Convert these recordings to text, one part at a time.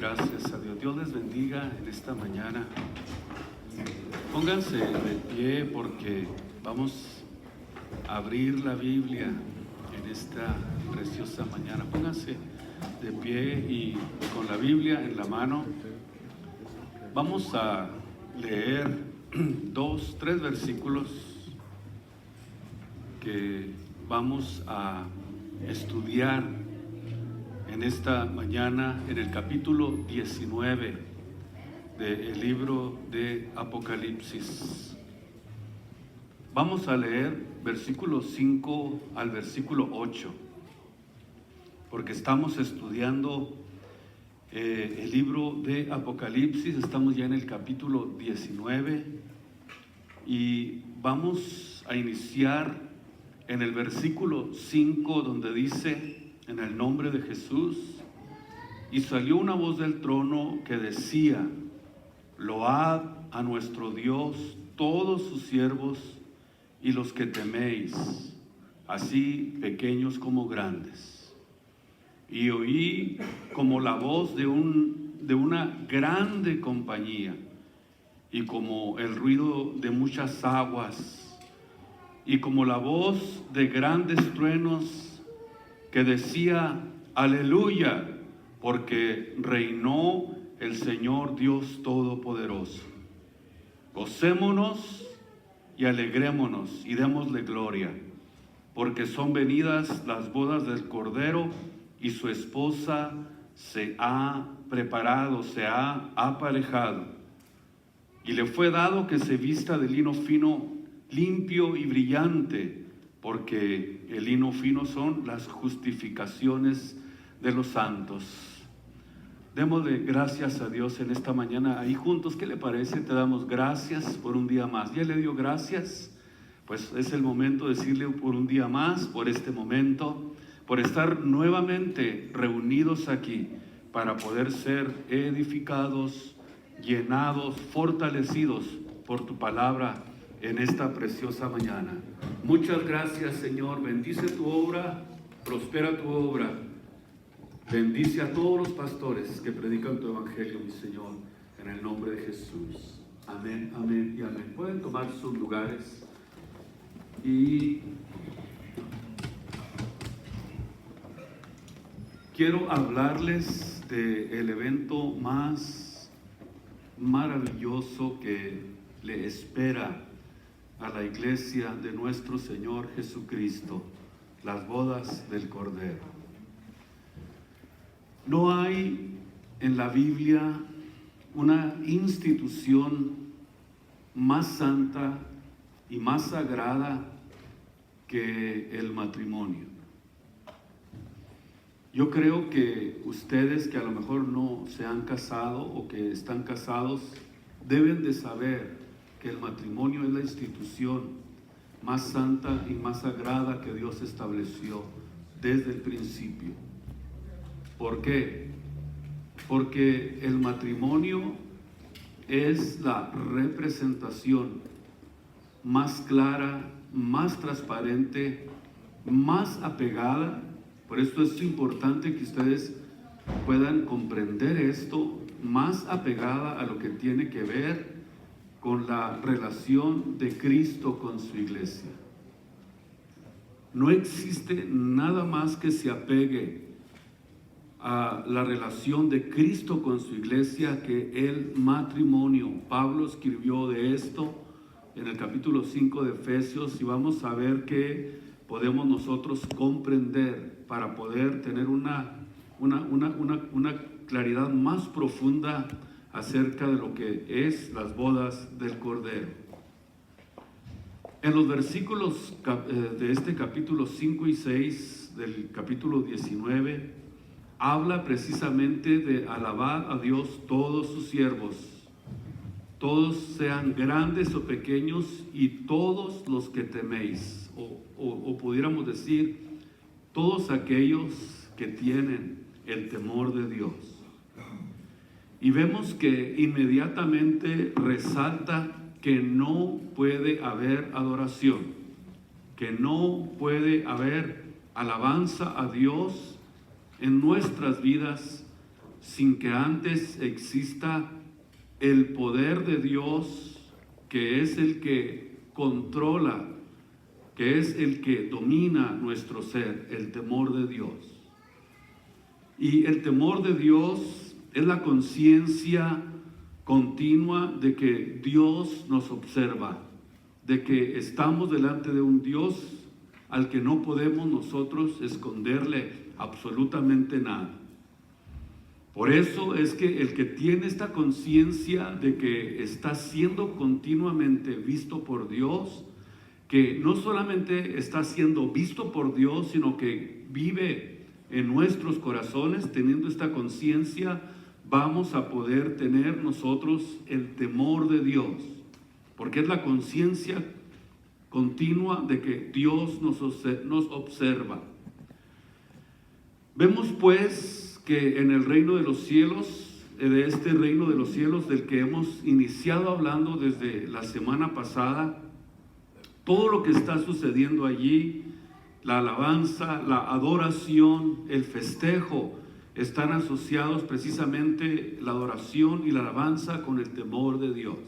Gracias a Dios. Dios les bendiga en esta mañana. Pónganse de pie porque vamos a abrir la Biblia en esta preciosa mañana. Pónganse de pie y con la Biblia en la mano vamos a leer 2, 3 versículos que vamos a estudiar en esta mañana en el capítulo 19 del libro de Apocalipsis. Vamos a leer versículo 5 al versículo 8, porque estamos estudiando el libro de Apocalipsis. Estamos ya en el capítulo 19 y vamos a iniciar en el versículo 5, donde dice: en el nombre de Jesús. Y salió una voz del trono que decía: load a nuestro Dios todos sus siervos y los que teméis, así pequeños como grandes. Y oí como la voz de una grande compañía, y como el ruido de muchas aguas, y como la voz de grandes truenos, que decía: aleluya, porque reinó el Señor Dios Todopoderoso. Gocémonos y alegrémonos y démosle gloria, porque son venidas las bodas del Cordero, y su esposa se ha preparado, se ha aparejado. Y le fue dado que se vista de lino fino, limpio y brillante, porque el lino fino son las justificaciones de los santos. Démosle gracias a Dios en esta mañana, ahí juntos. ¿Qué le parece? Te damos gracias por un día más. ¿Ya le dio gracias? Pues es el momento de decirle por un día más, por este momento, por estar nuevamente reunidos aquí para poder ser edificados, llenados, fortalecidos por tu palabra en esta preciosa mañana. Muchas gracias, Señor. Bendice tu obra, prospera tu obra. Bendice a todos los pastores que predican tu evangelio, mi Señor, en el nombre de Jesús. Amén, amén y amén. Pueden tomar sus lugares y quiero hablarles del evento más maravilloso que le espera a la iglesia de nuestro Señor Jesucristo: las bodas del Cordero. No hay en la Biblia una institución más santa y más sagrada que el matrimonio. Yo creo que ustedes que a lo mejor no se han casado o que están casados deben de saber que el matrimonio es la institución más santa y más sagrada que Dios estableció desde el principio. ¿Por qué? Porque el matrimonio es la representación más clara, más transparente, más apegada. Por esto es importante que ustedes puedan comprender esto, más apegada a lo que tiene que ver con la relación de Cristo con su iglesia. No existe nada más que se apegue a la relación de Cristo con su iglesia que el matrimonio. Pablo escribió de esto en el capítulo 5 de Efesios, y vamos a ver qué podemos nosotros comprender para poder tener una claridad más profunda acerca de lo que es las bodas del Cordero. En los versículos de este capítulo 5 y 6 del capítulo 19, habla precisamente de alabar a Dios todos sus siervos, todos sean grandes o pequeños, y todos los que teméis, o pudiéramos decir, todos aquellos que tienen el temor de Dios. Y vemos que inmediatamente resalta que no puede haber adoración, que no puede haber alabanza a Dios en nuestras vidas sin que antes exista el poder de Dios, que es el que controla, que es el que domina nuestro ser, el temor de Dios. Y el temor de Dios es la conciencia continua de que Dios nos observa, de que estamos delante de un Dios al que no podemos nosotros esconderle absolutamente nada. Por eso es que el que tiene esta conciencia de que está siendo continuamente visto por Dios, que no solamente está siendo visto por Dios, sino que vive en nuestros corazones, teniendo esta conciencia, vamos a poder tener nosotros el temor de Dios, porque es la conciencia continua de que Dios nos observa. Vemos pues que en el reino de los cielos, de este reino de los cielos del que hemos iniciado hablando desde la semana pasada, todo lo que está sucediendo allí, la alabanza, la adoración, el festejo, están asociados precisamente la adoración y la alabanza con el temor de Dios.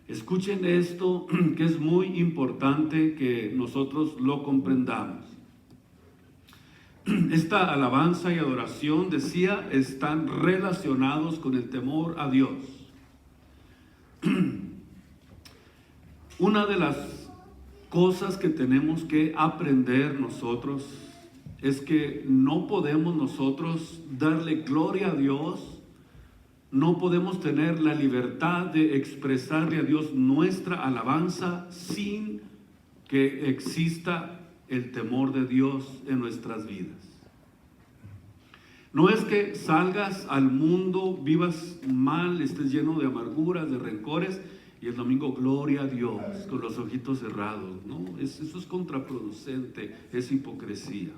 Escuchen esto, que es muy importante que nosotros lo comprendamos. Esta alabanza y adoración, decía, están relacionados con el temor a Dios. Una de las cosas que tenemos que aprender nosotros es que no podemos nosotros darle gloria a Dios, no podemos tener la libertad de expresarle a Dios nuestra alabanza sin que exista el temor de Dios en nuestras vidas. No es que salgas al mundo, vivas mal, estés lleno de amarguras, de rencores, y el domingo, gloria a Dios, con los ojitos cerrados. No, eso es contraproducente, es hipocresía.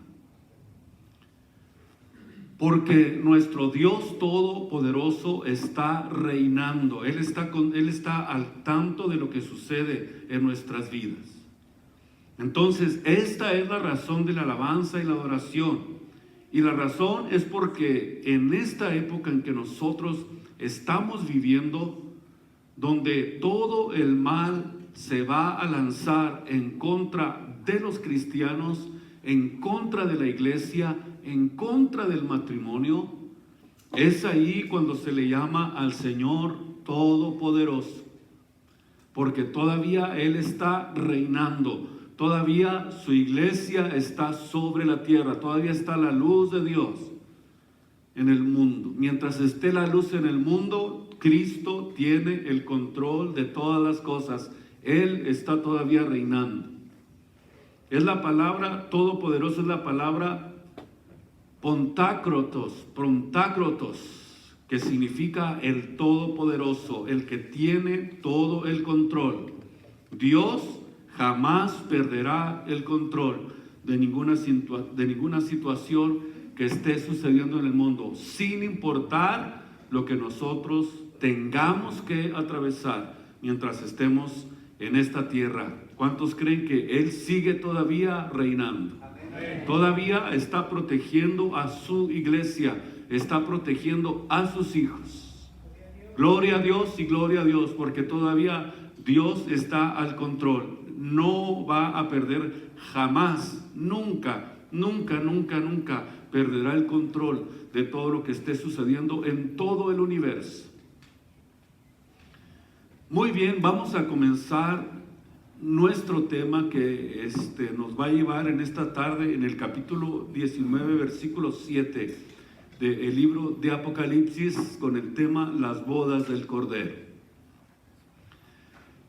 Porque nuestro Dios Todopoderoso está reinando. Él está al tanto de lo que sucede en nuestras vidas. Entonces, esta es la razón de la alabanza y la adoración. Y la razón es porque en esta época en que nosotros estamos viviendo, donde todo el mal se va a lanzar en contra de los cristianos, en contra de la iglesia, en contra del matrimonio, es ahí cuando se le llama al Señor Todopoderoso, porque todavía Él está reinando. Todavía su iglesia está sobre la tierra, todavía está la luz de Dios en el mundo. Mientras esté la luz en el mundo, Cristo tiene el control de todas las cosas. Él está todavía reinando. Es la palabra todopoderoso, es la palabra Pontácrotos, que significa el todopoderoso, el que tiene todo el control. Dios jamás perderá el control de ninguna situación que esté sucediendo en el mundo, sin importar lo que nosotros tengamos que atravesar mientras estemos en esta tierra. ¿Cuántos creen que Él sigue todavía reinando? Amén. Todavía está protegiendo a su iglesia, está protegiendo a sus hijos. Gloria a Dios y gloria a Dios, porque todavía Dios está al control. No va a perder jamás, nunca perderá el control de todo lo que esté sucediendo en todo el universo. Muy bien, vamos a comenzar nuestro tema que nos va a llevar en esta tarde en el capítulo 19, versículo 7 del libro de Apocalipsis, con el tema las bodas del Cordero.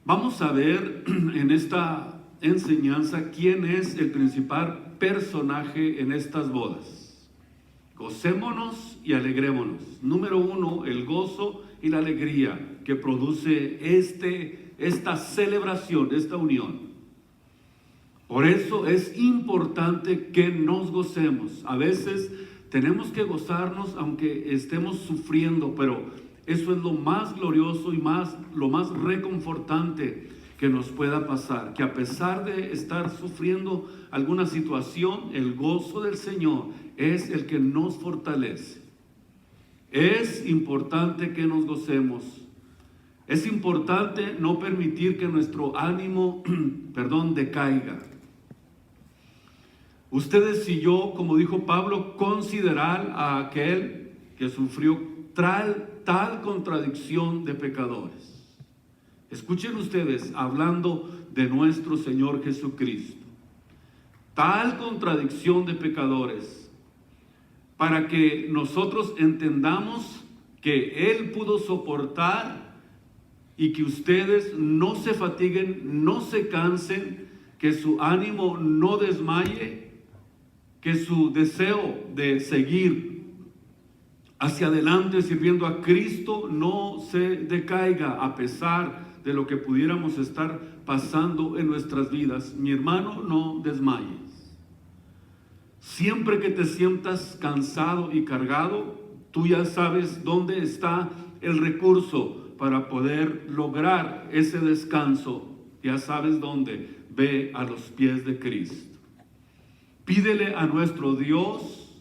Vamos a ver en esta enseñanza quién es el principal personaje en estas bodas. Gocémonos y alegrémonos. Número 1, el gozo y la alegría que produce esta celebración, esta unión. Por eso es importante que nos gocemos. A veces tenemos que gozarnos aunque estemos sufriendo, pero eso es lo más glorioso y lo más reconfortante que nos pueda pasar, que a pesar de estar sufriendo alguna situación, el gozo del Señor es el que nos fortalece. Es importante que nos gocemos. Es importante no permitir que nuestro ánimo, decaiga. Ustedes y yo, como dijo Pablo, considerar a aquel que sufrió tal contradicción de pecadores. Escuchen ustedes, hablando de nuestro Señor Jesucristo. Tal contradicción de pecadores, para que nosotros entendamos que Él pudo soportar y que ustedes no se fatiguen, no se cansen, que su ánimo no desmaye, que su deseo de seguir hacia adelante sirviendo a Cristo no se decaiga a pesar de lo que pudiéramos estar pasando en nuestras vidas. Mi hermano, no desmayes. Siempre que te sientas cansado y cargado, tú ya sabes dónde está el recurso para poder lograr ese descanso. Ya sabes dónde. Ve a los pies de Cristo. Pídele a nuestro Dios.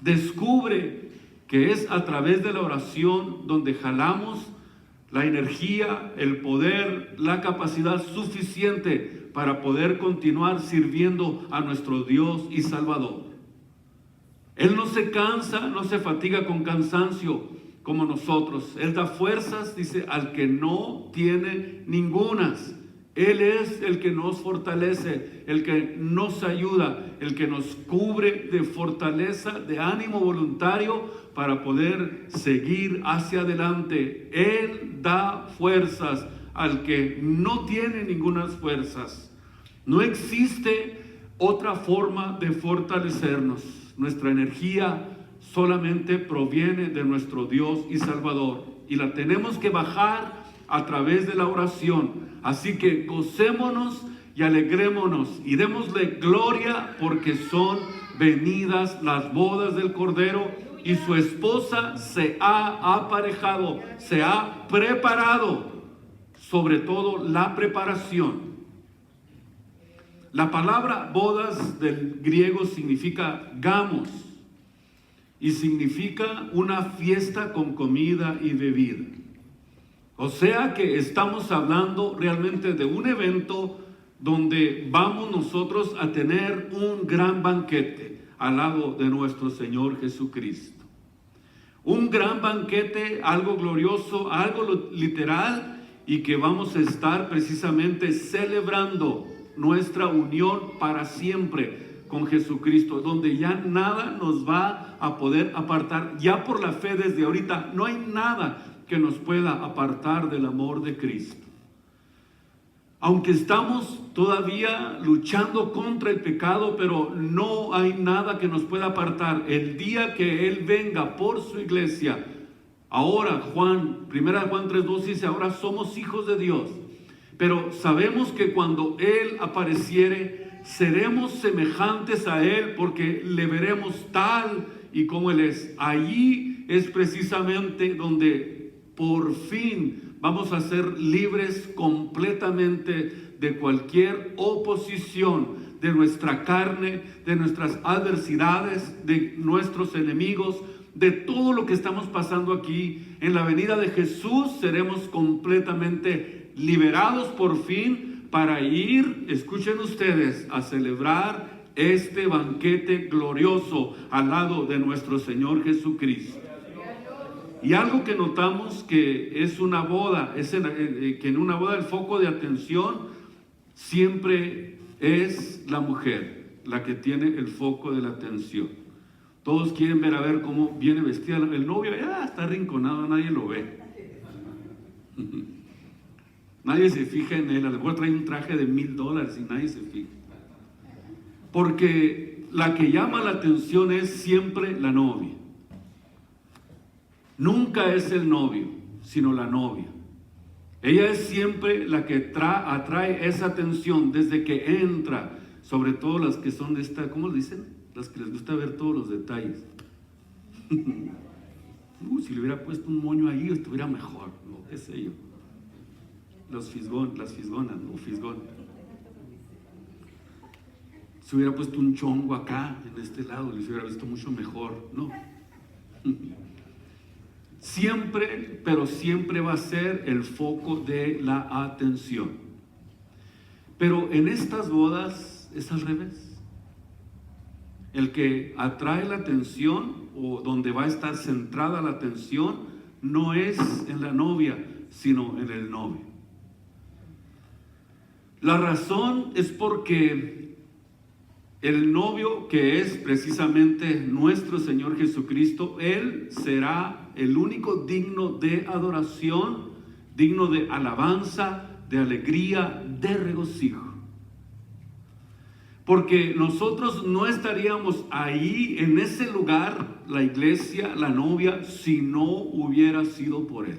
Descubre que es a través de la oración donde jalamos la energía, el poder, la capacidad suficiente para poder continuar sirviendo a nuestro Dios y Salvador. Él no se cansa, no se fatiga con cansancio como nosotros. Él da fuerzas, dice, al que no tiene ningunas. Él es el que nos fortalece, el que nos ayuda, el que nos cubre de fortaleza, de ánimo voluntario para poder seguir hacia adelante. Él da fuerzas al que no tiene ningunas fuerzas. No existe otra forma de fortalecernos. Nuestra energía solamente proviene de nuestro Dios y Salvador, y la tenemos que bajar a través de la oración. Así que gocémonos y alegrémonos y démosle gloria, porque son venidas las bodas del Cordero y su esposa se ha aparejado, se ha preparado. Sobre todo la preparación. La palabra bodas del griego significa gamos y significa una fiesta con comida y bebida. O sea que estamos hablando realmente de un evento donde vamos nosotros a tener un gran banquete al lado de nuestro Señor Jesucristo. Un gran banquete, algo glorioso, algo literal, y que vamos a estar precisamente celebrando nuestra unión para siempre con Jesucristo, donde ya nada nos va a poder apartar. Ya por la fe desde ahorita no hay nada que nos pueda apartar del amor de Cristo. Aunque estamos todavía luchando contra el pecado, pero no hay nada que nos pueda apartar. El día que Él venga por su iglesia, ahora primera Juan 3:2 dice, ahora somos hijos de Dios. Pero sabemos que cuando Él apareciere, seremos semejantes a Él, porque le veremos tal y como Él es. Allí es precisamente donde por fin vamos a ser libres completamente de cualquier oposición de nuestra carne, de nuestras adversidades, de nuestros enemigos, de todo lo que estamos pasando aquí. En la venida de Jesús seremos completamente liberados por fin para ir, escuchen ustedes, a celebrar este banquete glorioso al lado de nuestro Señor Jesucristo. Y algo que notamos que es una boda, que en una boda el foco de atención siempre es la mujer, la que tiene el foco de la atención. Todos quieren ver a ver cómo viene vestida el novio, está arrinconado, nadie lo ve. Nadie se fija en él, a lo mejor trae un traje de $1,000 y nadie se fija. Porque la que llama la atención es siempre la novia. Nunca es el novio, sino la novia. Ella es siempre la que atrae esa atención desde que entra, sobre todo las que son de esta, ¿cómo le dicen? Las que les gusta ver todos los detalles. Si le hubiera puesto un moño ahí, estuviera mejor, no, qué sé yo. Las fisgonas, ¿no? Fisgón. Si hubiera puesto un chongo acá, en este lado, les hubiera visto mucho mejor, ¿no? siempre, pero siempre va a ser el foco de la atención. Pero en estas bodas es al revés. El que atrae la atención, o donde va a estar centrada la atención, no es en la novia, sino en el novio. La razón es porque el novio, que es precisamente nuestro Señor Jesucristo, Él será el único digno de adoración, digno de alabanza, de alegría, de regocijo. Porque nosotros no estaríamos ahí en ese lugar, la iglesia, la novia, si no hubiera sido por Él.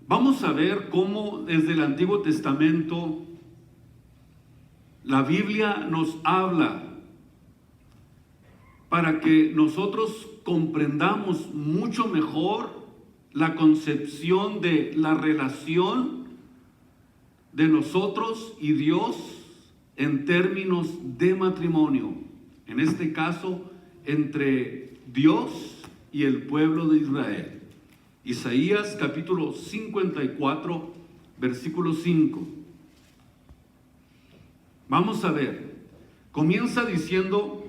Vamos a ver cómo desde el Antiguo Testamento la Biblia nos habla para que nosotros comprendamos mucho mejor la concepción de la relación de nosotros y Dios en términos de matrimonio, en este caso entre Dios y el pueblo de Israel. Isaías capítulo 54, versículo 5. Vamos a ver, comienza diciendo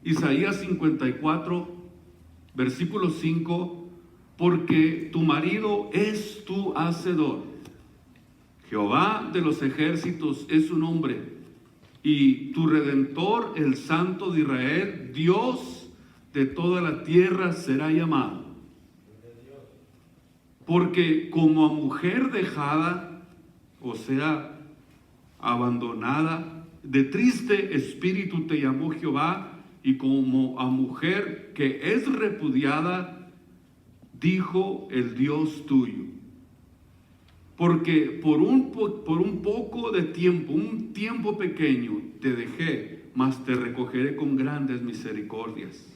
Isaías 54, versículo 5, porque tu marido es tu hacedor, Jehová de los ejércitos es su nombre, y tu Redentor, el Santo de Israel, Dios de toda la tierra será llamado. Porque como a mujer dejada, o sea, abandonada, de triste espíritu te llamó Jehová, y como a mujer que es repudiada, dijo el Dios tuyo. Porque por un poco de tiempo, un tiempo pequeño, te dejé, mas te recogeré con grandes misericordias.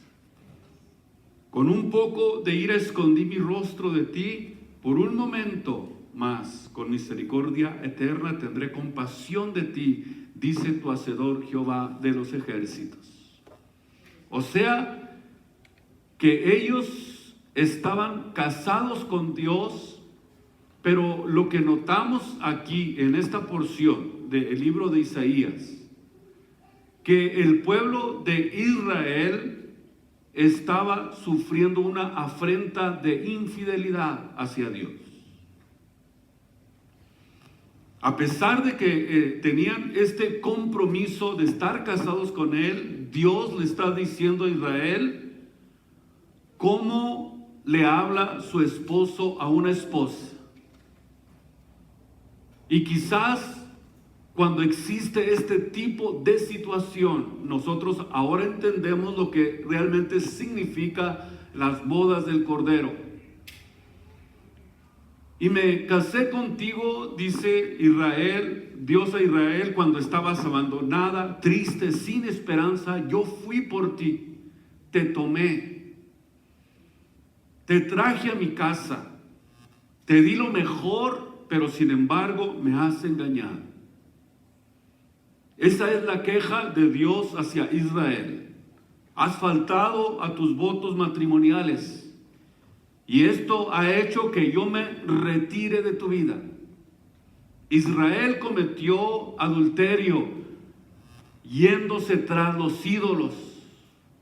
Con un poco de ira escondí mi rostro de ti, por un momento, mas con misericordia eterna tendré compasión de ti, dice tu hacedor Jehová de los ejércitos. O sea, que ellos estaban casados con Dios, pero lo que notamos aquí en esta porción del libro de Isaías, que el pueblo de Israel estaba sufriendo una afrenta de infidelidad hacia Dios. A pesar de que tenían este compromiso de estar casados con Él, Dios le está diciendo a Israel cómo le habla su esposo a una esposa. Y quizás cuando existe este tipo de situación, nosotros ahora entendemos lo que realmente significa las bodas del Cordero. Y me casé contigo, dice Israel, Dios a Israel, cuando estabas abandonada, triste, sin esperanza, yo fui por ti, te tomé, te traje a mi casa, te di lo mejor, pero sin embargo me has engañado. Esa es la queja de Dios hacia Israel. Has faltado a tus votos matrimoniales, y esto ha hecho que yo me retire de tu vida. Israel cometió adulterio, yéndose tras los ídolos,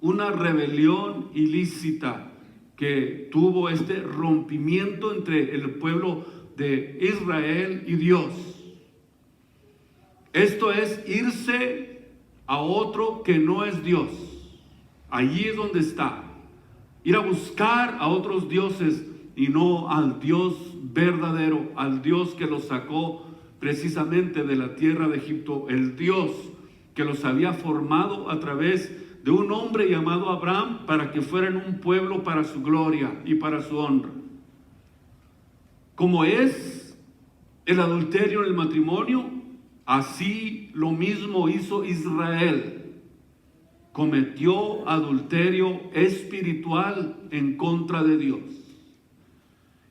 una rebelión ilícita que tuvo este rompimiento entre el pueblo de Israel y Dios. Esto es irse a otro que no es Dios. Allí es donde está. Ir a buscar a otros dioses y no al Dios verdadero, al Dios que los sacó precisamente de la tierra de Egipto, el Dios que los había formado a través de un hombre llamado Abraham para que fueran un pueblo para su gloria y para su honra. Como es el adulterio en el matrimonio, así lo mismo hizo Israel. Cometió adulterio espiritual en contra de Dios.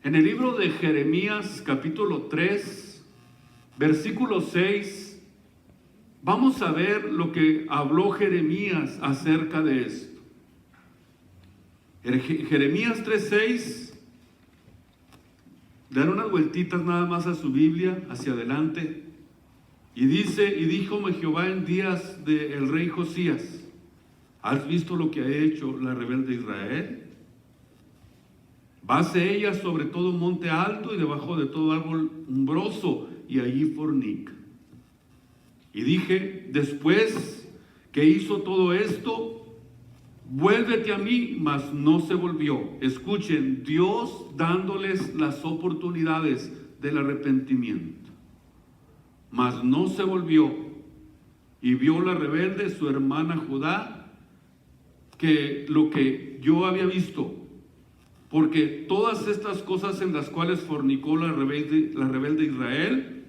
En el libro de Jeremías capítulo 3, versículo 6, vamos a ver lo que habló Jeremías acerca de esto. Jeremías 3:6, dan unas vueltitas nada más a su Biblia, hacia adelante, y dice: y díjome Jehová en días del rey Josías, ¿has visto lo que ha hecho la rebelde Israel? Base ella sobre todo monte alto y debajo de todo árbol umbroso, y allí fornica. Y dije, después que hizo todo esto, vuélvete a mí, mas no se volvió. Escuchen, Dios dándoles las oportunidades del arrepentimiento. Mas no se volvió. Y vio la rebelde, su hermana Judá, que lo que yo había visto, porque todas estas cosas en las cuales fornicó la rebelde Israel,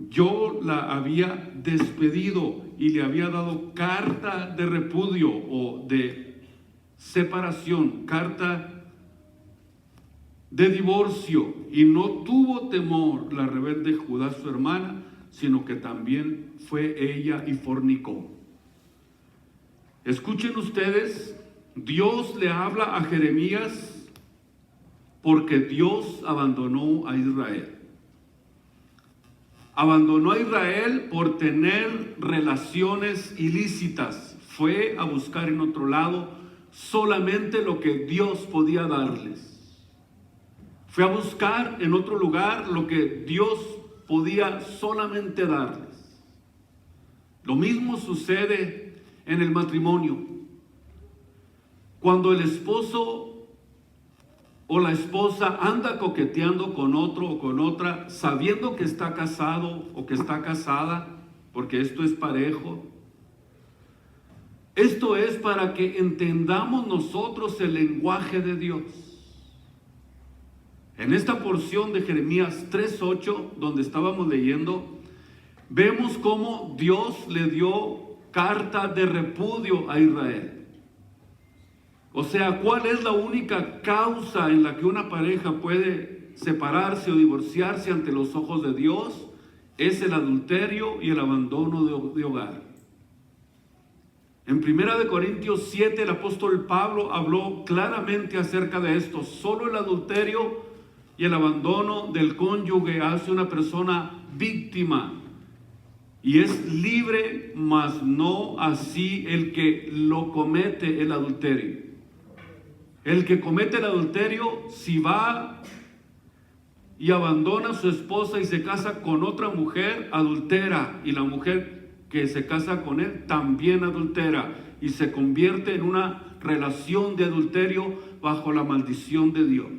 yo la había despedido y le había dado carta de repudio o de separación, carta de divorcio, y no tuvo temor la rebelde Judá su hermana, sino que también fue ella y fornicó. Escuchen ustedes, Dios le habla a Jeremías porque Dios abandonó a Israel. Abandonó a Israel por tener relaciones ilícitas. Fue a buscar en otro lado solamente lo que Dios podía darles. Fue a buscar en otro lugar lo que Dios podía solamente darles. Lo mismo sucede en el matrimonio. Cuando el esposo o la esposa anda coqueteando con otro o con otra, sabiendo que está casado o que está casada, porque esto es parejo. Esto es para que entendamos nosotros el lenguaje de Dios. En esta porción de Jeremías 3:8, donde estábamos leyendo, vemos cómo Dios le dio carta de repudio a Israel. O sea, ¿cuál es la única causa en la que una pareja puede separarse o divorciarse ante los ojos de Dios? Es el adulterio y el abandono de hogar. En 1 Corintios 7, el apóstol Pablo habló claramente acerca de esto. Solo el adulterio y el abandono del cónyuge hace una persona víctima. Y es libre, mas no así el que lo comete el adulterio. El que comete el adulterio, si va y abandona a su esposa y se casa con otra mujer, adultera. Y la mujer que se casa con él también adultera. Y se convierte en una relación de adulterio bajo la maldición de Dios.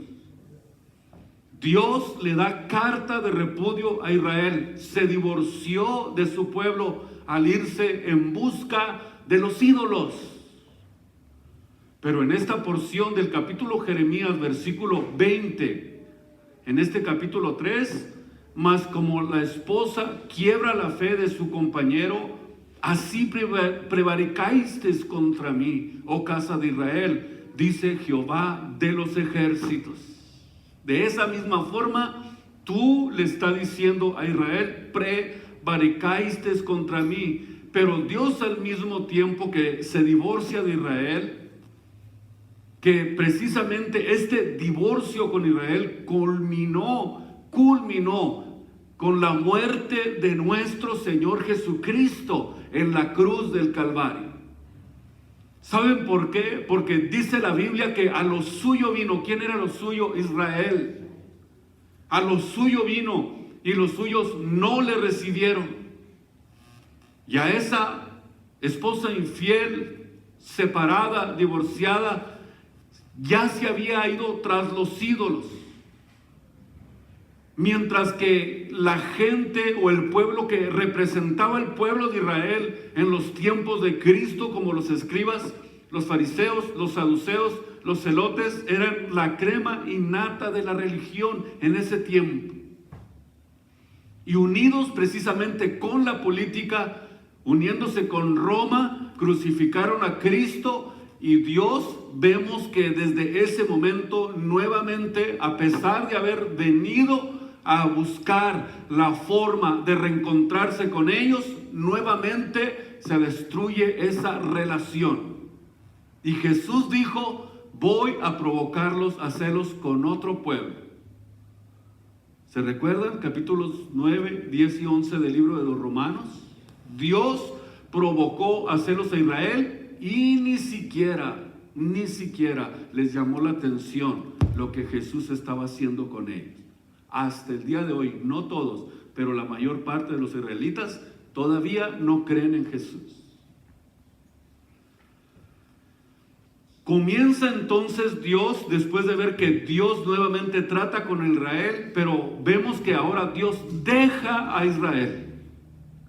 Dios le da carta de repudio a Israel. Se divorció de su pueblo al irse en busca de los ídolos. Pero en esta porción del capítulo Jeremías, versículo 20, en este capítulo 3, mas como la esposa quiebra la fe de su compañero, así prevaricasteis contra mí, oh casa de Israel, dice Jehová de los ejércitos. De esa misma forma, tú le estás diciendo a Israel, prevaricasteis contra mí. Pero Dios, al mismo tiempo que se divorcia de Israel, que precisamente este divorcio con Israel culminó con la muerte de nuestro Señor Jesucristo en la cruz del Calvario. ¿Saben por qué? Porque dice la Biblia que a lo suyo vino. ¿Quién era lo suyo? Israel. A lo suyo vino y los suyos no le recibieron. Y a esa esposa infiel, separada, divorciada, ya se había ido tras los ídolos. Mientras que la gente o el pueblo que representaba el pueblo de Israel en los tiempos de Cristo, como los escribas, los fariseos, los saduceos, los celotes, eran la crema innata de la religión en ese tiempo. Y unidos precisamente con la política, uniéndose con Roma, crucificaron a Cristo. Y Dios, vemos que desde ese momento nuevamente, a pesar de haber venido a buscar la forma de reencontrarse con ellos, nuevamente se destruye esa relación. Y Jesús dijo, voy a provocarlos a celos con otro pueblo. ¿Se recuerdan? Capítulos 9, 10 y 11 del libro de los Romanos. Dios provocó a celos a Israel y ni siquiera les llamó la atención lo que Jesús estaba haciendo con ellos. Hasta el día de hoy, no todos, pero la mayor parte de los israelitas todavía no creen en Jesús. Comienza entonces Dios, después de ver que Dios nuevamente trata con Israel, pero vemos que ahora Dios deja a Israel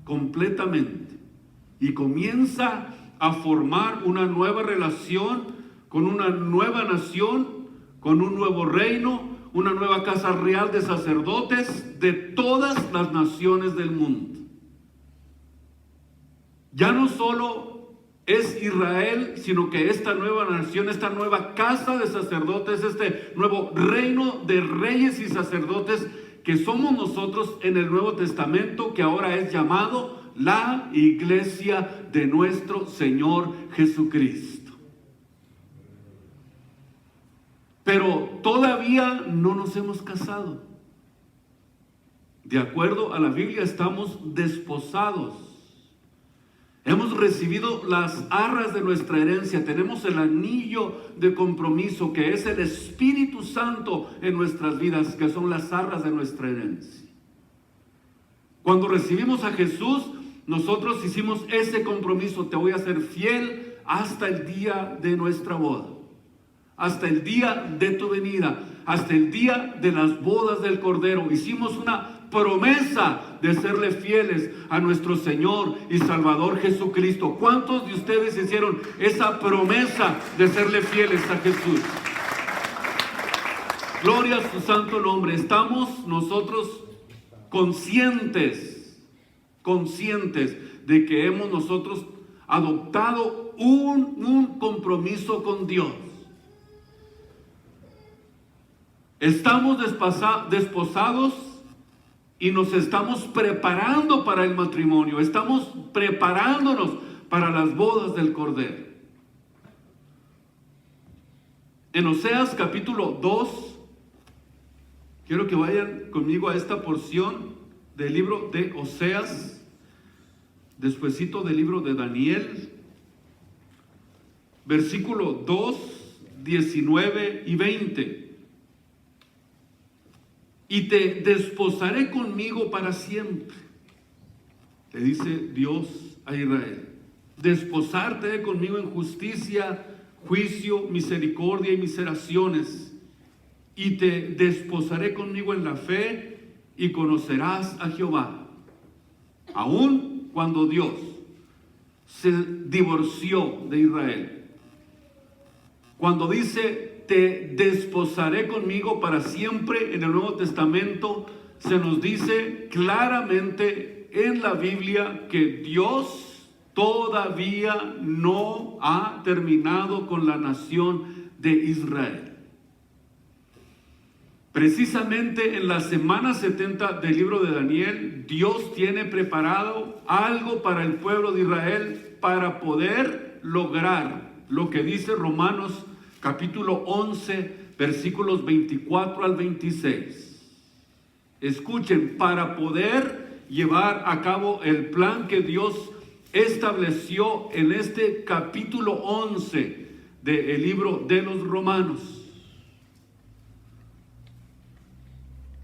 completamente y comienza a formar una nueva relación con una nueva nación, con un nuevo reino, una nueva casa real de sacerdotes de todas las naciones del mundo. Ya no solo es Israel, sino que esta nueva nación, esta nueva casa de sacerdotes, este nuevo reino de reyes y sacerdotes que somos nosotros en el Nuevo Testamento, que ahora es llamado la iglesia de nuestro Señor Jesucristo. Pero todavía no nos hemos casado. De acuerdo a la Biblia, estamos desposados. Hemos recibido las arras de nuestra herencia. Tenemos el anillo de compromiso, que es el Espíritu Santo en nuestras vidas, que son las arras de nuestra herencia. Cuando recibimos a Jesús, nosotros hicimos ese compromiso: te voy a ser fiel hasta el día de nuestra boda, hasta el día de tu venida, hasta el día de las bodas del Cordero. Hicimos una promesa de serle fieles a nuestro Señor y Salvador Jesucristo. ¿Cuántos de ustedes hicieron esa promesa de serle fieles a Jesús? Gloria a su santo nombre. Estamos nosotros conscientes de que hemos nosotros adoptado un compromiso con Dios. Estamos desposados y nos estamos preparando para el matrimonio. Estamos preparándonos para las bodas del Cordero. En Oseas capítulo 2, quiero que vayan conmigo a esta porción del libro de Oseas, despuesito del libro de Daniel, versículo 2, 19 y 20. Y te desposaré conmigo para siempre, le dice Dios a Israel. Desposarte conmigo en justicia, juicio, misericordia y miseraciones. Y te desposaré conmigo en la fe, y conocerás a Jehová. Aun cuando Dios se divorció de Israel, cuando dice te desposaré conmigo para siempre, en el Nuevo Testamento se nos dice claramente en la Biblia que Dios todavía no ha terminado con la nación de Israel. Precisamente en la semana 70 del libro de Daniel, Dios tiene preparado algo para el pueblo de Israel para poder lograr lo que dice Romanos capítulo 11, versículos 24 al 26. Escuchen, para poder llevar a cabo el plan que Dios estableció en este capítulo 11 del libro de los Romanos.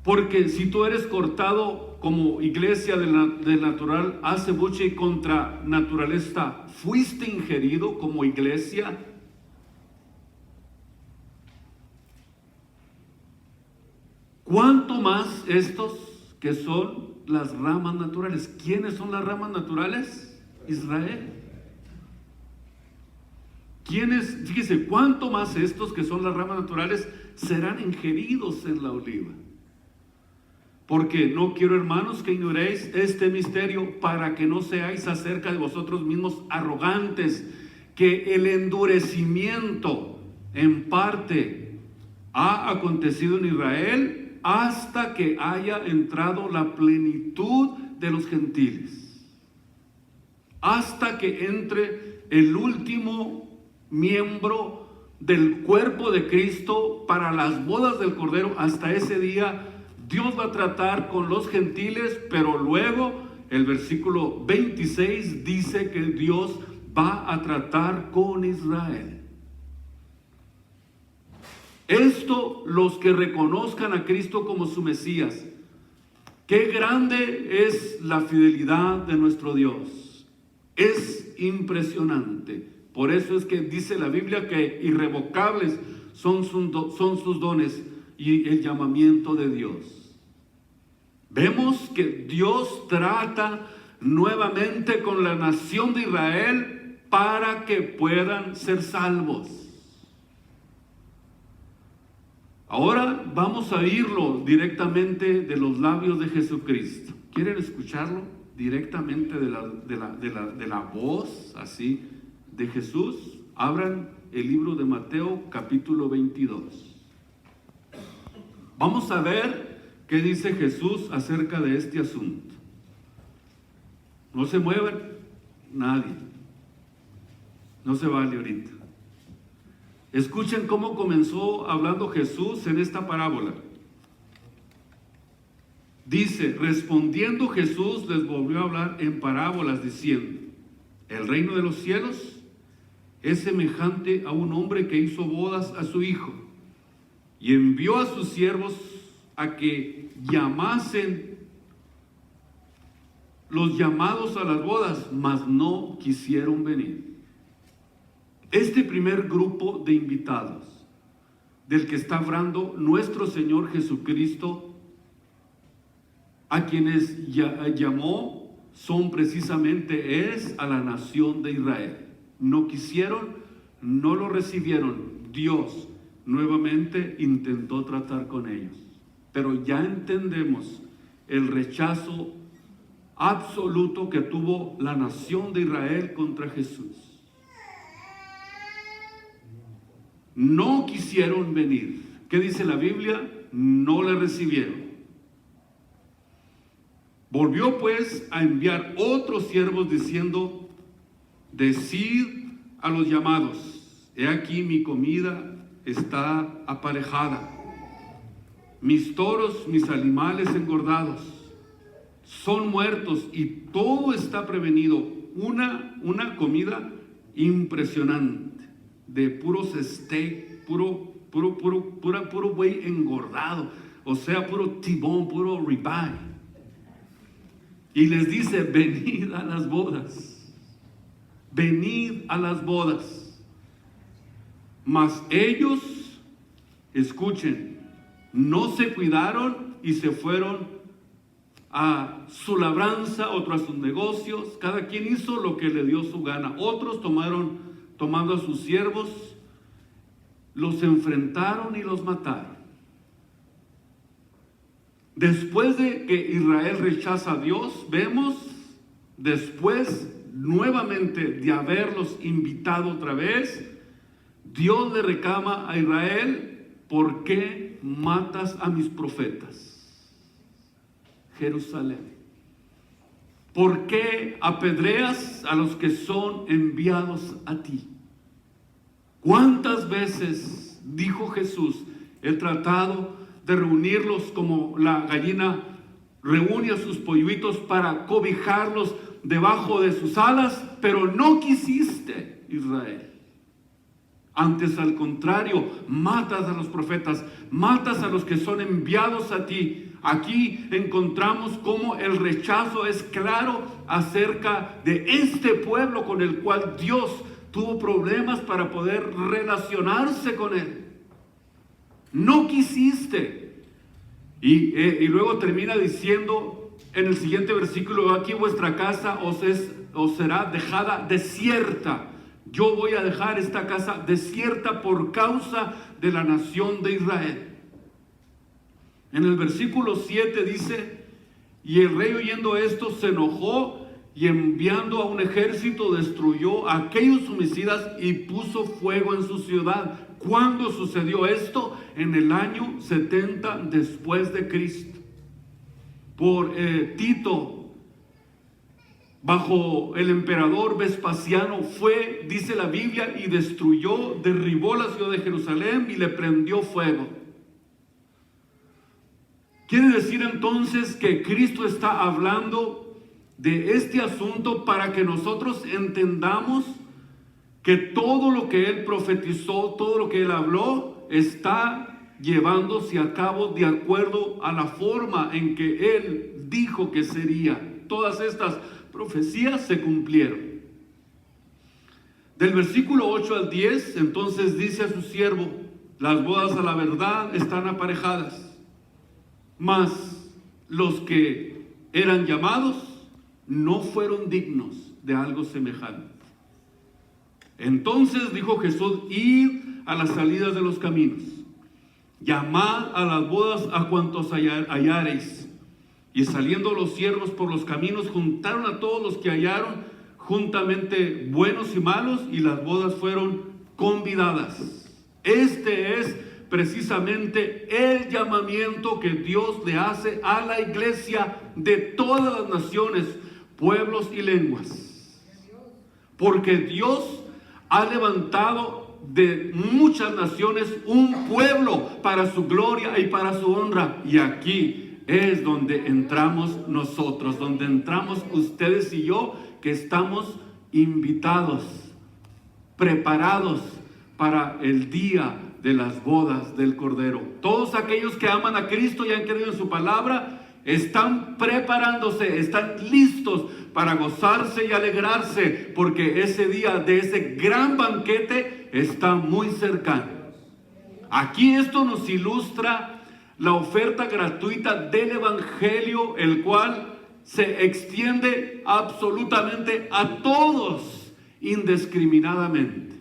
Porque si tú eres cortado como iglesia del natural, hace buche y contra naturaleza, fuiste ingerido como iglesia. ¿Cuánto más estos que son las ramas naturales? ¿Quiénes son las ramas naturales? Israel. ¿Quiénes? Fíjese, ¿cuánto más estos que son las ramas naturales serán ingeridos en la oliva? Porque no quiero, hermanos, que ignoréis este misterio, para que no seáis acerca de vosotros mismos arrogantes, que el endurecimiento en parte ha acontecido en Israel, hasta que haya entrado la plenitud de los gentiles, hasta que entre el último miembro del cuerpo de Cristo para las bodas del Cordero. Hasta ese día Dios va a tratar con los gentiles, pero luego el versículo 26 dice que Dios va a tratar con Israel. Esto, los que reconozcan a Cristo como su Mesías. Qué grande es la fidelidad de nuestro Dios. Es impresionante. Por eso es que dice la Biblia que irrevocables son sus dones y el llamamiento de Dios. Vemos que Dios trata nuevamente con la nación de Israel para que puedan ser salvos. Ahora vamos a oírlo directamente de los labios de Jesucristo. ¿Quieren escucharlo directamente de la voz así de Jesús? Abran el libro de Mateo capítulo 22. Vamos a ver qué dice Jesús acerca de este asunto. No se muevan nadie. No se vale ahorita. Escuchen cómo comenzó hablando Jesús en esta parábola. Dice, respondiendo Jesús les volvió a hablar en parábolas diciendo, el reino de los cielos es semejante a un hombre que hizo bodas a su hijo y envió a sus siervos a que llamasen los llamados a las bodas, mas no quisieron venir. Este primer grupo de invitados del que está hablando nuestro Señor Jesucristo, a quienes llamó, son precisamente a la nación de Israel. No quisieron, no lo recibieron. Dios nuevamente intentó tratar con ellos. Pero ya entendemos el rechazo absoluto que tuvo la nación de Israel contra Jesús. No quisieron venir. ¿Qué dice la Biblia? No le recibieron. Volvió pues a enviar otros siervos diciendo, decid a los llamados, he aquí mi comida está aparejada, mis toros, mis animales engordados, son muertos y todo está prevenido. Una comida impresionante. De puros steak, puro buey engordado, o sea, puro tibón, puro ribeye. Y les dice, venid a las bodas, venid a las bodas. Mas ellos, escuchen, no se cuidaron y se fueron a su labranza, otros a sus negocios. Cada quien hizo lo que le dio su gana. Otros tomando a sus siervos, los enfrentaron y los mataron. Después de que Israel rechaza a Dios, vemos después nuevamente de haberlos invitado otra vez, Dios le reclama a Israel, ¿por qué matas a mis profetas? Jerusalén. ¿Por qué apedreas a los que son enviados a ti? ¿Cuántas veces, dijo Jesús, he tratado de reunirlos como la gallina reúne a sus polluitos para cobijarlos debajo de sus alas? Pero no quisiste, Israel. Antes, al contrario, matas a los profetas, matas a los que son enviados a ti. Aquí encontramos cómo el rechazo es claro acerca de este pueblo con el cual Dios tuvo problemas para poder relacionarse con él. No quisiste. Y luego termina diciendo en el siguiente versículo, aquí vuestra casa os será dejada desierta. Yo voy a dejar esta casa desierta por causa de la nación de Israel. En el versículo 7 dice, y el rey oyendo esto se enojó y enviando a un ejército destruyó a aquellos homicidas y puso fuego en su ciudad. ¿Cuándo sucedió esto? En el año 70 después de Cristo. Por Tito, bajo el emperador Vespasiano, fue, dice la Biblia, y destruyó, derribó la ciudad de Jerusalén y le prendió fuego. Quiere decir entonces que Cristo está hablando de este asunto para que nosotros entendamos que todo lo que Él profetizó, todo lo que Él habló, está llevándose a cabo de acuerdo a la forma en que Él dijo que sería. Todas estas profecías se cumplieron. Del versículo 8 al 10, entonces dice a su siervo: las bodas a la verdad están aparejadas, mas los que eran llamados no fueron dignos de algo semejante. Entonces dijo Jesús: id a las salidas de los caminos, llamad a las bodas a cuantos hallareis. Y saliendo los siervos por los caminos, juntaron a todos los que hallaron, juntamente buenos y malos, y las bodas fueron convidadas. Este es precisamente el llamamiento que Dios le hace a la iglesia de todas las naciones, pueblos y lenguas. Porque Dios ha levantado de muchas naciones un pueblo para su gloria y para su honra. Y aquí es donde entramos nosotros, donde entramos ustedes y yo, que estamos invitados, preparados para el día de las bodas del Cordero. Todos aquellos que aman a Cristo y han creído en su palabra, están preparándose, están listos para gozarse y alegrarse, porque ese día de ese gran banquete está muy cercano. Aquí esto nos ilustra la oferta gratuita del Evangelio, el cual se extiende absolutamente a todos indiscriminadamente.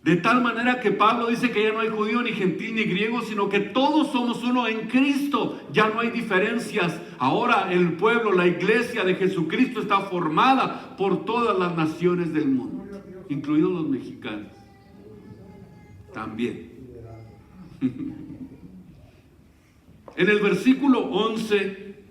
De tal manera que Pablo dice que ya no hay judío, ni gentil, ni griego, sino que todos somos uno en Cristo. Ya no hay diferencias. Ahora el pueblo, la iglesia de Jesucristo está formada por todas las naciones del mundo, incluidos los mexicanos también. En el versículo 11,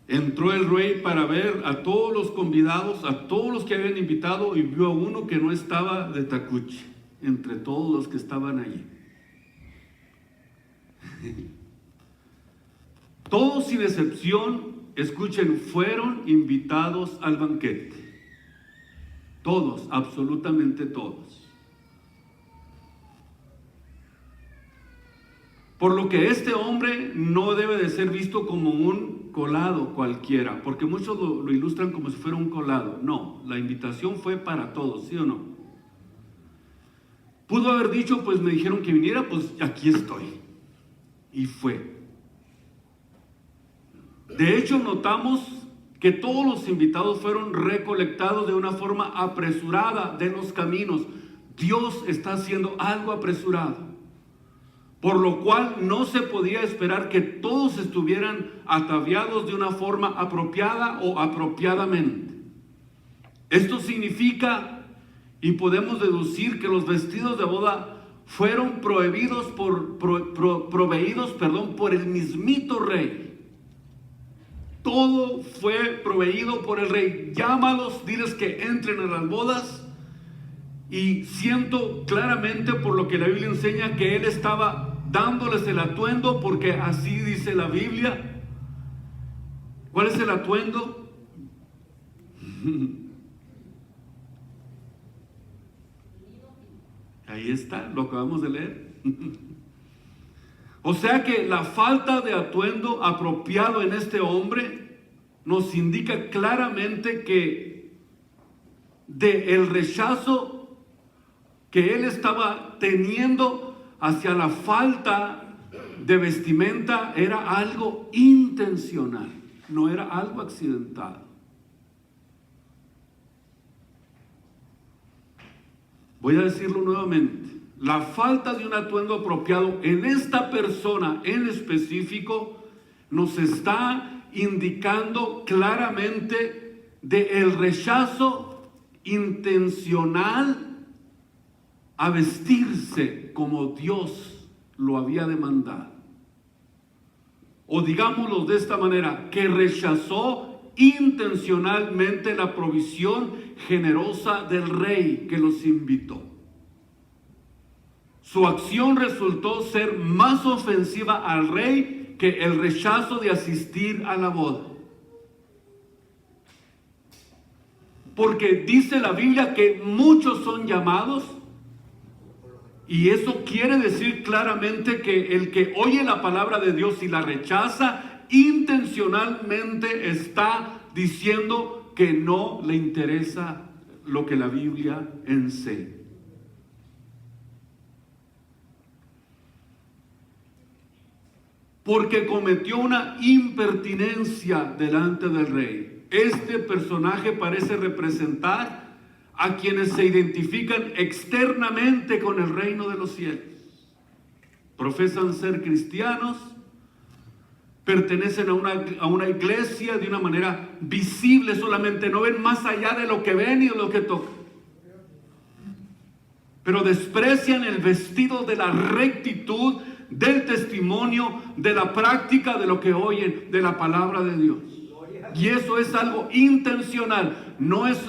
entró el rey para ver a todos los convidados, a todos los que habían invitado, y vio a uno que no estaba de tacuche entre todos los que estaban allí. Todos sin excepción, escuchen, fueron invitados al banquete. Todos, absolutamente todos. Por lo que este hombre no debe de ser visto como un colado cualquiera, porque muchos lo ilustran como si fuera un colado. No, la invitación fue para todos, ¿sí o no? Pudo haber dicho, pues me dijeron que viniera, pues aquí estoy. Y fue. De hecho, notamos que todos los invitados fueron recolectados de una forma apresurada de los caminos. Dios está haciendo algo apresurado, por lo cual no se podía esperar que todos estuvieran ataviados de una forma apropiada o apropiadamente. Esto significa, y podemos deducir, que los vestidos de boda fueron proveídos por el mismito rey. Todo fue proveído por el rey. Llámalos, diles que entren a las bodas. Y siento claramente, por lo que la Biblia enseña, que él estaba dándoles el atuendo, porque así dice la Biblia. ¿Cuál es el atuendo? Ahí está, lo acabamos de leer. O sea que la falta de atuendo apropiado en este hombre nos indica claramente que el rechazo que él estaba teniendo hacia la falta de vestimenta era algo intencional, no era algo accidentado. Voy a decirlo nuevamente: la falta de un atuendo apropiado en esta persona en específico nos está indicando claramente del rechazo intencional a vestirse como Dios lo había demandado. o digámoslo de esta manera, que rechazó intencionalmente la provisión generosa del rey que los invitó. Su acción resultó ser más ofensiva al rey que el rechazo de asistir a la boda. Porque dice la Biblia que muchos son llamados, y eso quiere decir claramente que el que oye la palabra de Dios y la rechaza, intencionalmente está diciendo que no le interesa lo que la Biblia enseña. Porque cometió una impertinencia delante del rey. Este personaje parece representar a quienes se identifican externamente con el reino de los cielos. Profesan ser cristianos, pertenecen a una iglesia de una manera visible solamente, no ven más allá de lo que ven y de lo que tocan. Pero desprecian el vestido de la rectitud, del testimonio, de la práctica de lo que oyen, de la palabra de Dios. Y eso es algo intencional, no es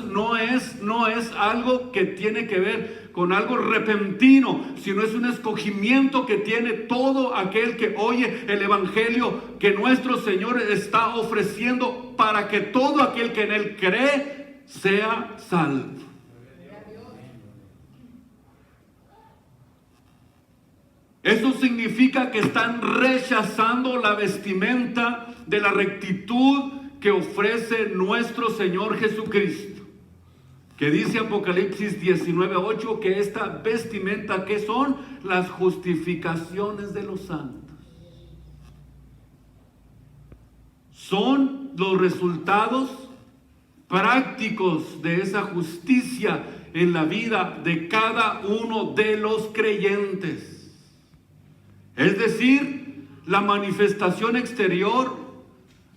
algo que tiene que ver con algo repentino, sino es un escogimiento que tiene todo aquel que oye el evangelio que nuestro Señor está ofreciendo para que todo aquel que en él cree sea salvo. Eso significa que están rechazando la vestimenta de la rectitud que ofrece nuestro Señor Jesucristo. Que dice Apocalipsis 19:8 que esta vestimenta, que son las justificaciones de los santos, son los resultados prácticos de esa justicia en la vida de cada uno de los creyentes. Es decir, la manifestación exterior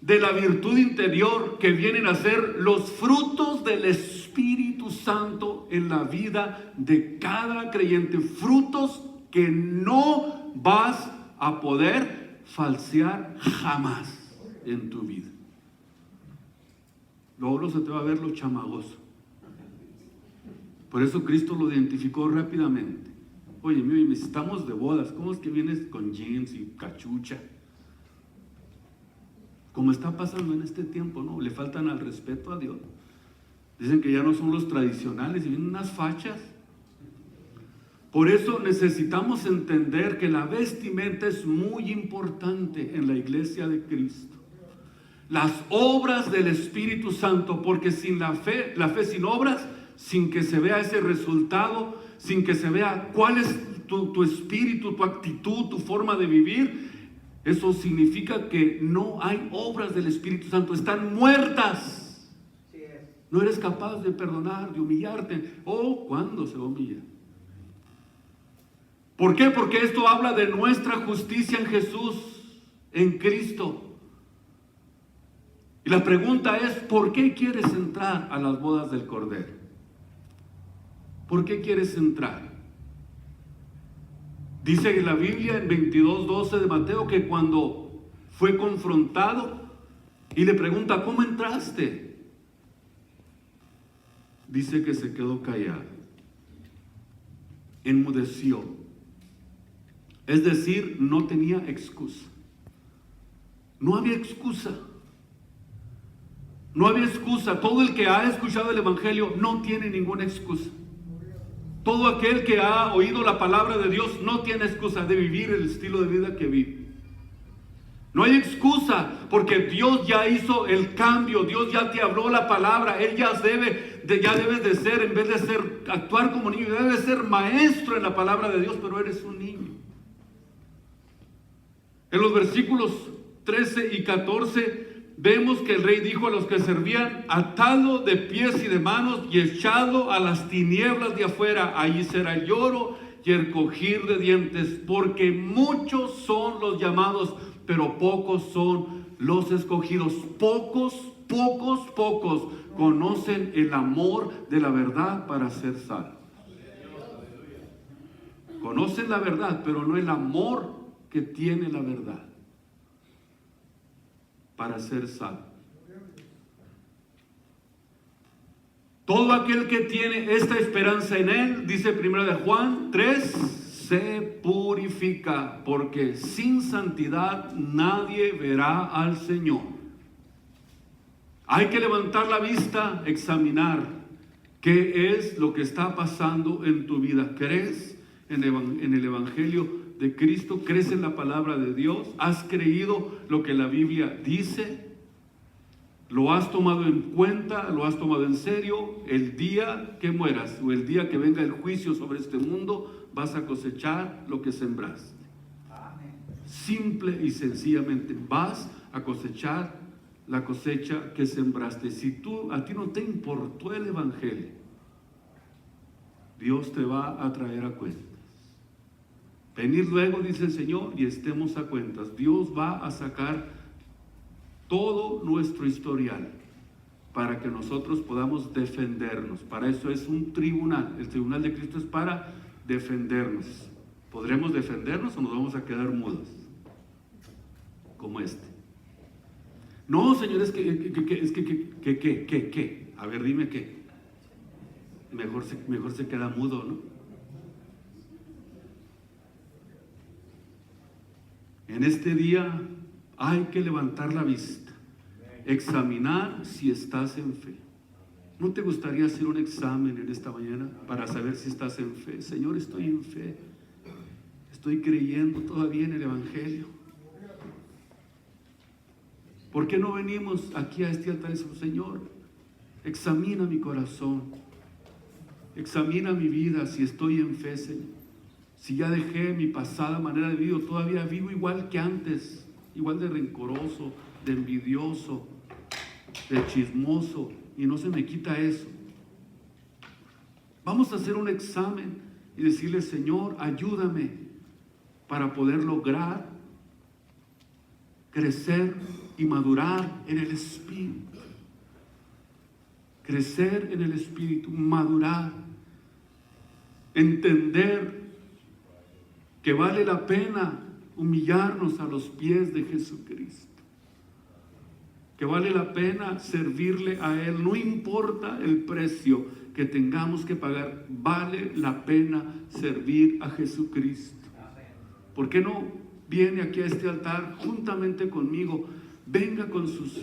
de la virtud interior que vienen a ser los frutos del Espíritu Santo en la vida de cada creyente. Frutos que no vas a poder falsear jamás en tu vida. Luego se te va a ver lo chamagoso. Por eso Cristo lo identificó rápidamente. Oye, mira, estamos de bodas, ¿cómo es que vienes con jeans y cachucha? Como está pasando en este tiempo, ¿no? Le faltan al respeto a Dios. Dicen que ya no son los tradicionales y vienen unas fachas. Por eso necesitamos entender que la vestimenta es muy importante en la iglesia de Cristo. Las obras del Espíritu Santo, porque sin la fe sin obras, sin que se vea ese resultado, sin que se vea cuál es tu espíritu, tu actitud, tu forma de vivir, eso significa que no hay obras del Espíritu Santo, están muertas. No eres capaz de perdonar, de humillarte. ¿Cuándo se humilla? ¿Por qué? Porque esto habla de nuestra justicia en Jesús, en Cristo. Y la pregunta es, ¿por qué quieres entrar a las bodas del Cordero? ¿Por qué quieres entrar? Dice en la Biblia en 22:12 de Mateo que cuando fue confrontado y le pregunta, ¿cómo entraste? Dice que se quedó callado, enmudeció. Es decir, no tenía excusa. No había excusa. No había excusa. Todo el que ha escuchado el Evangelio no tiene ninguna excusa. Todo aquel que ha oído la palabra de Dios no tiene excusa de vivir el estilo de vida que vive. No hay excusa, porque Dios ya hizo el cambio, Dios ya te habló la palabra, Él ya debes de ser, en vez de actuar como niño, debes ser maestro en la palabra de Dios, pero eres un niño. En los versículos 13 y 14 vemos que el rey dijo a los que servían, atado de pies y de manos y echado a las tinieblas de afuera, allí será el lloro y el crujir de dientes, porque muchos son los llamados, pero pocos son los escogidos. Pocos conocen el amor de la verdad para ser salvos. Conocen la verdad, pero no el amor que tiene la verdad. para ser salvo. Todo aquel que tiene esta esperanza en Él, dice 1 de Juan 3, se purifica, porque sin santidad nadie verá al Señor. Hay que levantar la vista, examinar qué es lo que está pasando en tu vida. ¿Crees en el Evangelio de Cristo? ¿Crees en la palabra de Dios? ¿Has creído lo que la Biblia dice? ¿Lo has tomado en cuenta? ¿Lo has tomado en serio? El día que mueras o el día que venga el juicio sobre este mundo, vas a cosechar lo que sembraste. Simple y sencillamente vas a cosechar la cosecha que sembraste. Si a ti no te importó el Evangelio, Dios te va a traer a cuentas. Venid luego, dice el Señor, y estemos a cuentas. Dios va a sacar todo nuestro historial para que nosotros podamos defendernos. Para eso es un tribunal. El tribunal de Cristo es para defendernos. ¿Podremos defendernos o nos vamos a quedar mudos? Como este. No, Señor, es que. A ver, dime qué. Mejor se queda mudo, ¿no? En este día hay que levantar la vista, examinar si estás en fe. ¿No te gustaría hacer un examen en esta mañana para saber si estás en fe? Señor, estoy en fe, estoy creyendo todavía en el Evangelio. ¿Por qué no venimos aquí a este altar y decimos, Señor, examina mi corazón, examina mi vida, si estoy en fe, Señor? Si ya dejé mi pasada manera de vivir, todavía vivo igual que antes, igual de rencoroso, de envidioso, de chismoso, y no se me quita eso. Vamos a hacer un examen y decirle, Señor, ayúdame para poder lograr crecer y madurar en el Espíritu. Crecer en el Espíritu, madurar, entender que vale la pena humillarnos a los pies de Jesucristo, que vale la pena servirle a Él, no importa el precio que tengamos que pagar, vale la pena servir a Jesucristo. ¿Por qué no viene aquí a este altar juntamente conmigo? Venga con sus